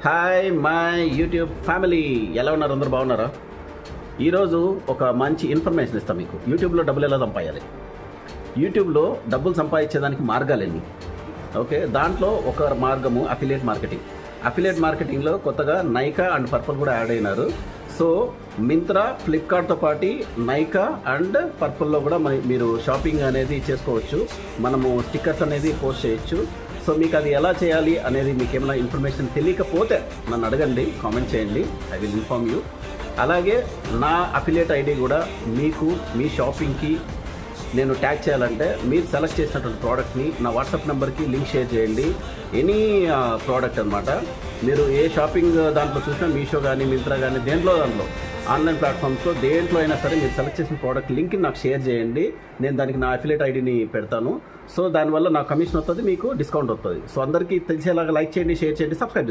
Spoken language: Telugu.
హాయ్ మై యూట్యూబ్ ఫ్యామిలీ, ఎలా ఉన్నారు? అందరూ బాగున్నారా? ఈరోజు ఒక మంచి ఇన్ఫర్మేషన్ ఇస్తాను మీకు. యూట్యూబ్లో డబ్బులు ఎలా సంపాదించాలి, యూట్యూబ్లో డబ్బులు సంపాదించేదానికి మార్గాలన్నీ. ఓకే, దాంట్లో ఒక మార్గము అఫిలియేట్ మార్కెటింగ్. అఫిలియేట్ మార్కెటింగ్లో కొత్తగా నైకా అండ్ పర్పుల్ కూడా యాడ్ అయినారు. సో మింత్రా, ఫ్లిప్కార్ట్తో పాటు నైకా అండ్ పర్పుల్లో కూడా మీరు షాపింగ్ అనేది చేసుకోవచ్చు. మనము స్టిక్కర్స్ అనేది పోస్ట్ చేయొచ్చు. సో మీకు అది ఎలా చేయాలి అనేది మీకు ఏమైనా ఇన్ఫర్మేషన్ తెలియకపోతే నన్ను అడగండి, కామెంట్ చేయండి, ఐ విల్ ఇన్ఫార్మ్ యూ. అలాగే నా అఫిలియేట్ ఐడి కూడా మీకు మీ షాపింగ్కి నేను ట్యాగ్ చేయాలంటే మీరు సెలెక్ట్ చేసినటువంటి ప్రోడక్ట్ని నా వాట్సాప్ నెంబర్కి లింక్ షేర్ చేయండి. ఎనీ ప్రోడక్ట్ అనమాట, మీరు ఏ షాపింగ్ దాంట్లో చూసినా, మీషో కానీ మింత్రా కానీ దాంట్లో ఆన్లైన్ ప్లాట్ఫామ్స్లో దేంట్లో అయినా సరే మీరు సెలెక్ట్ చేసిన ప్రోడక్ట్ లింక్ని నాకు షేర్ చేయండి. నేను దానికి నా అఫిలియేట్ ఐడిని పెడతాను. సో దానివల్ల నాకు కమిషన్ వస్తుంది, మీకు డిస్కౌంట్ వస్తుంది. సో అందరికీ తెలిసేలాగా లైక్ చేయండి, షేర్ చేయండి, సబ్స్క్రైబ్ చేసుకోండి.